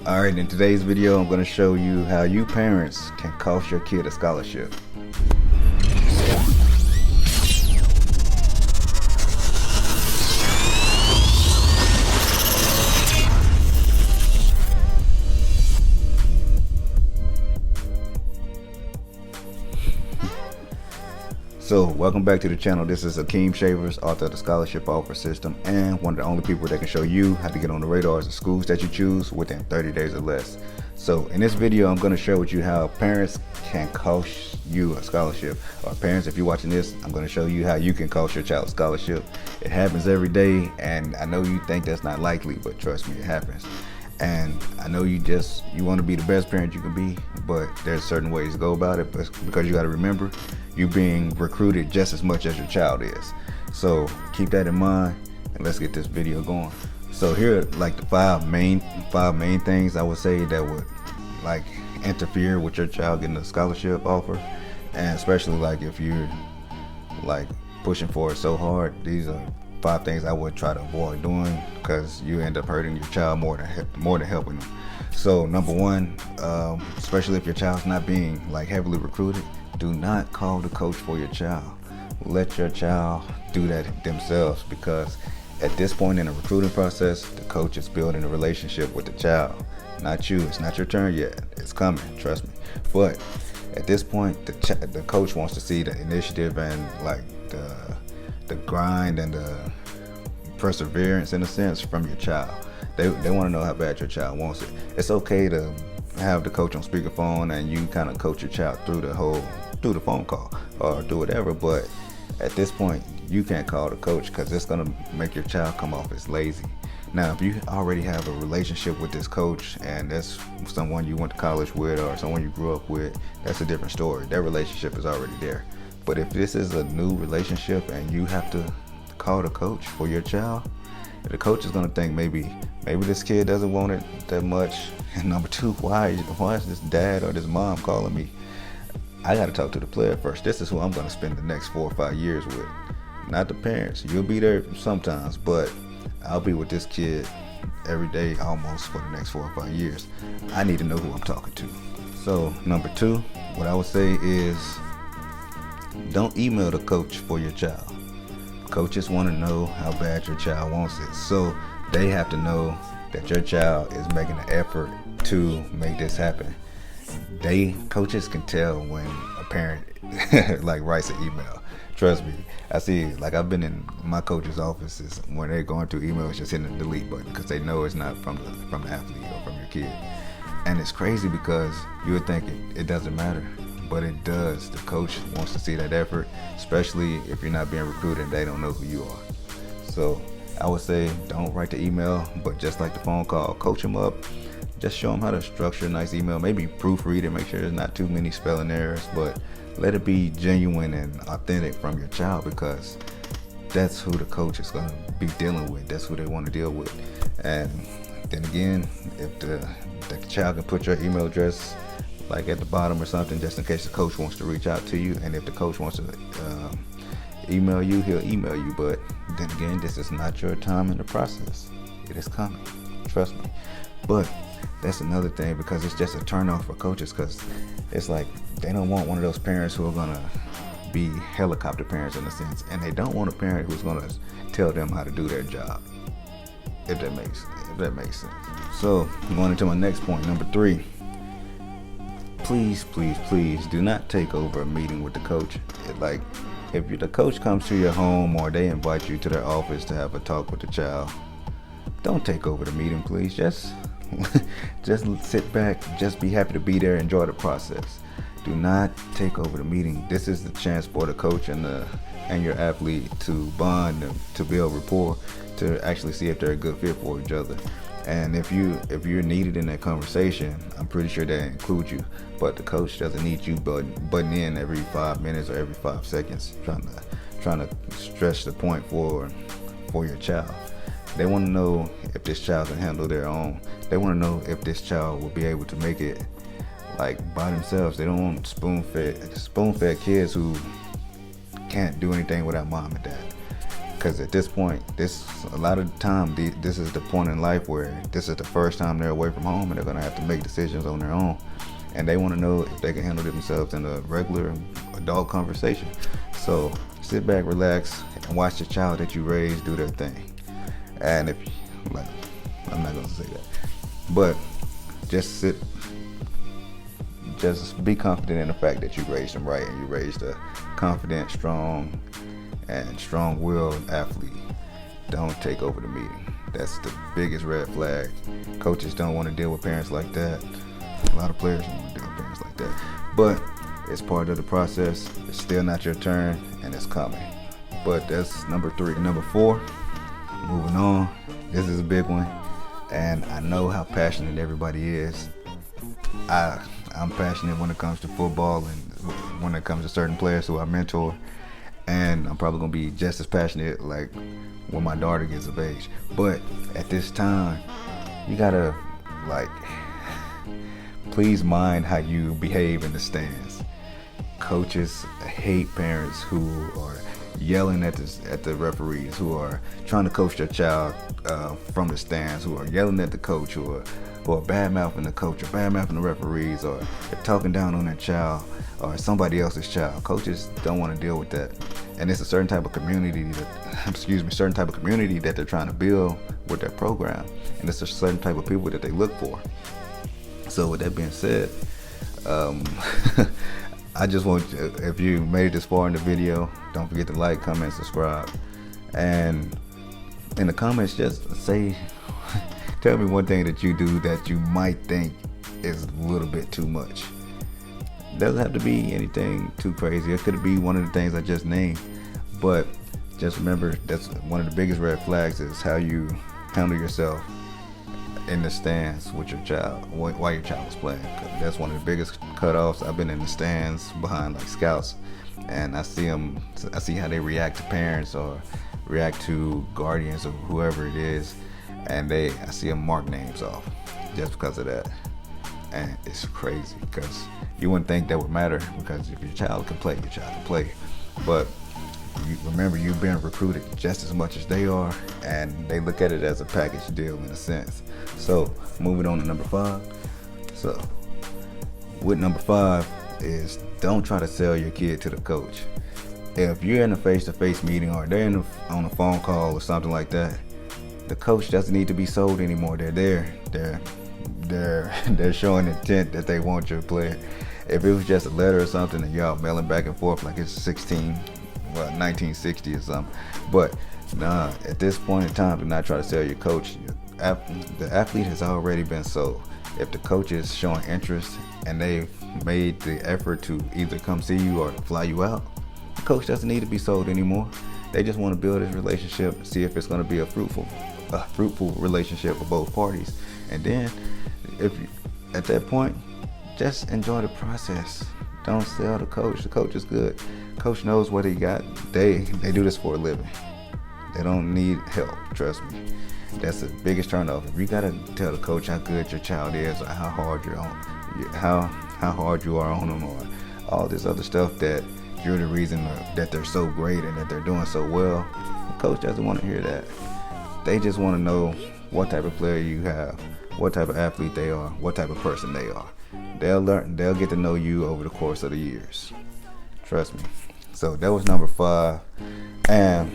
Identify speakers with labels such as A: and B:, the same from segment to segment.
A: Alright, in today's video, I'm going to show you how you parents can cost your kid a scholarship. So, welcome back to the channel. This is Akeem Shavers, author of the Scholarship Offer System, and one of the only people that can show you how to get on the radars of schools that you choose within 30 days or less. So, in this video, I'm going to share with you how parents can cost you a scholarship. Or parents, if you're watching this, I'm going to show you how you can cost your child a scholarship. It happens every day, and I know you think that's not likely, but trust me, it happens. And I know you want to be the best parent you can be, but there's certain ways to go about it, because you got to remember, you're being recruited just as much as your child is. So keep that in mind, and let's get this video going. So here are like the five main things I would say that would like interfere with your child getting a scholarship offer, and especially like if you're like pushing for it so hard. These are 5 things I would try to avoid doing, because you end up hurting your child more than helping them. So number one, especially if your child's not being like heavily recruited, do not call the coach for your child. Let your child do that themselves, because at this point in the recruiting process, the coach is building a relationship with the child, not you. It's not your turn yet. It's coming, trust me. But at this point, the coach wants to see the initiative and like the grind and the perseverance, in a sense, from your child. They want to know how bad your child wants it. It's okay to have the coach on speakerphone and you kind of coach your child through the phone call or do whatever, but at this point you can't call the coach, because it's going to make your child come off as lazy. Now, if you already have a relationship with this coach and that's someone you went to college with or someone you grew up with, that's a different story. That relationship is already there. But if this is a new relationship and you have to call the coach for your child, the coach is going to think maybe this kid doesn't want it that much, and number two, why is this dad or this mom calling me? I got to talk to the player first. This is who I'm going to spend the next 4 or 5 years with, not the parents. You'll be there sometimes, but I'll be with this kid every day almost for the next 4 or 5 years. I need to know who I'm talking to. So number two, what I would say is, don't email the coach for your child. Coaches want to know how bad your child wants it, so they have to know that your child is making an effort to make this happen. Coaches can tell when a parent like writes an email. Trust me, I see, like I've been in my coach's offices when they're going through emails, just hitting the delete button, because they know it's not from the athlete or from your kid. And it's crazy, because you would think it doesn't matter, but it does. The coach wants to see that effort, especially if you're not being recruited and they don't know who you are. So I would say, don't write the email, but just like the phone call, coach them up. Just show them how to structure a nice email. Maybe proofread it, make sure there's not too many spelling errors, but let it be genuine and authentic from your child, because that's who the coach is going to be dealing with. That's who they want to deal with. And then again, if the child can put your email address like at the bottom or something, just in case the coach wants to reach out to you. And if the coach wants to email you, he'll email you. But then again, this is not your time in the process. It is coming, trust me. But that's another thing, because it's just a turnoff for coaches, because it's like they don't want one of those parents who are gonna be helicopter parents, in a sense, and they don't want a parent who's gonna tell them how to do their job, if that makes sense. So going into my next point, number 3, please do not take over a meeting with the coach. Like, if the coach comes to your home or they invite you to their office to have a talk with the child, don't take over the meeting, please. Just sit back, just be happy to be there, enjoy the process. Do not take over the meeting. This is the chance for the coach and your athlete to bond, to build rapport, to actually see if they're a good fit for each other. And if you're needed in that conversation, I'm pretty sure they include you. But the coach doesn't need you butting in every 5 minutes or every 5 seconds, trying to stretch the point for your child. They want to know if this child can handle their own. They want to know if this child will be able to make it like by themselves. They don't want spoon-fed kids who can't do anything without mom and dad. because at this point, a lot of the time, this is the point in life where this is the first time they're away from home and they're gonna have to make decisions on their own, and they want to know if they can handle themselves in a regular adult conversation. So sit back, relax, and watch the child that you raise do their thing. And if, like, I'm not gonna say that, but just be confident in the fact that you raised them right, and you raised a confident, strong-willed athlete. Don't take over the meeting. That's the biggest red flag. Coaches don't want to deal with parents like that. A lot of players don't want to deal with parents like that. But it's part of the process. It's still not your turn, and it's coming. But that's number 3. Number 4, moving on. This is a big one, and I know how passionate everybody is. I'm passionate when it comes to football and when it comes to certain players who I mentor, and I'm probably gonna be just as passionate like when my daughter gets of age. But at this time, you gotta, like, please mind how you behave in the stands. Coaches hate parents who are yelling at the referees, who are trying to coach their child from the stands, who are yelling at the coach, who are bad-mouthing the coach or bad-mouthing the referees, or they're talking down on their child or somebody else's child. Coaches don't want to deal with that. And it's a certain type of community that they're trying to build with their program. And it's a certain type of people that they look for. So with that being said, I just want you, if you made it this far in the video, don't forget to like, comment, subscribe. And in the comments, just say, tell me one thing that you do that you might think is a little bit too much. Doesn't have to be anything too crazy. It could be one of the things I just named. But just remember, that's one of the biggest red flags, is how you handle yourself in the stands with your child while your child is playing. That's one of the biggest cutoffs. I've been in the stands behind, like, scouts, and I see how they react to parents or react to guardians or whoever it is, and I see them mark names off just because of that. And it's crazy, because you wouldn't think that would matter, because if your child can play, your child can play. But remember, you've been recruited just as much as they are, and they look at it as a package deal in a sense. So moving on to number 5. So with number 5 is, don't try to sell your kid to the coach. If you're in a face-to-face meeting, or they're on a phone call or something like that, the coach doesn't need to be sold anymore. They're there. They're showing intent that they want your player. If it was just a letter or something and y'all mailing back and forth like it's 1960 or something. But nah, at this point in time, do not try to sell your coach. The athlete has already been sold. If the coach is showing interest and they've made the effort to either come see you or fly you out, the coach doesn't need to be sold anymore. They just want to build this relationship, see if it's going to be a fruitful relationship for both parties. And then, at that point, just enjoy the process. Don't sell the coach. The coach is good. Coach knows what he got. They do this for a living. They don't need help. Trust me. That's the biggest turnoff. If you gotta tell the coach how good your child is, or how hard how hard you are on them, or all this other stuff that you're the reason that they're so great and that they're doing so well, the coach doesn't want to hear that. They just want to know what type of player you have, what type of athlete they are, what type of person they are. They'll get to know you over the course of the years. Trust me. So that was number 5, and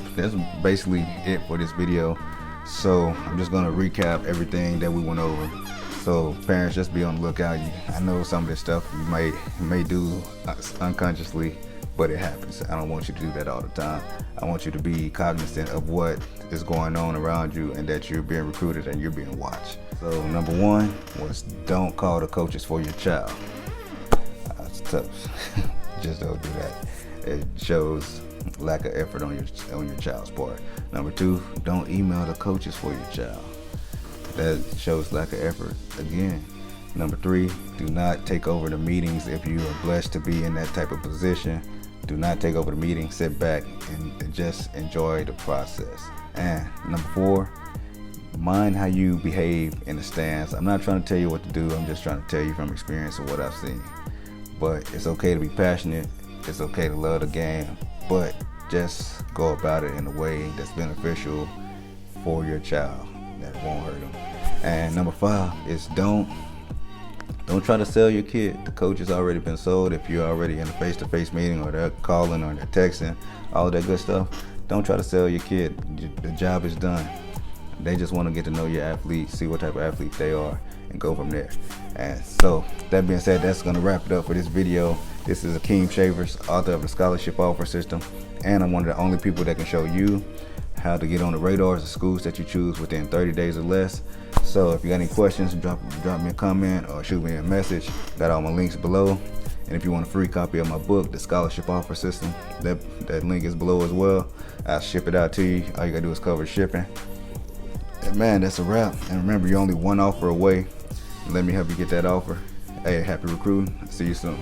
A: that's basically it for this video. So I'm just gonna recap everything that we went over. So parents, just be on the lookout. I know some of this stuff you may do unconsciously, but it happens. I don't want you to do that all the time. I want you to be cognizant of what is going on around you, and that you're being recruited and you're being watched. So number 1 was, don't call the coaches for your child. It's tough. Just don't do that. It shows lack of effort on your child's part. Number 2, don't email the coaches for your child. That shows lack of effort again. Number 3, do not take over the meetings if you are blessed to be in that type of position. Do not take over the meeting. Sit back and just enjoy the process. And number 4, mind how you behave in the stands. I'm not trying to tell you what to do. I'm just trying to tell you from experience of what I've seen. But it's okay to be passionate. It's okay to love the game. But just go about it in a way that's beneficial for your child, that won't hurt them. And number 5 is don't try to sell your kid. The coach has already been sold. If you're already in a face-to-face meeting, or they're calling, or they're texting, all that good stuff, don't try to sell your kid. The job is done. They just want to get to know your athlete, see what type of athlete they are, and go from there. And so, that being said, that's going to wrap it up for this video. This is Akeem Shavers, author of the Scholarship Offer System, and I'm one of the only people that can show you how to get on the radars of schools that you choose within 30 days or less. So if you got any questions, drop me a comment or shoot me a message. Got all my links below. And if you want a free copy of my book, The Scholarship Offer System, that link is below as well. I'll ship it out to you. All you gotta do is cover shipping. And man, that's a wrap. And remember, you're only one offer away. Let me help you get that offer. Hey, happy recruiting. See you soon.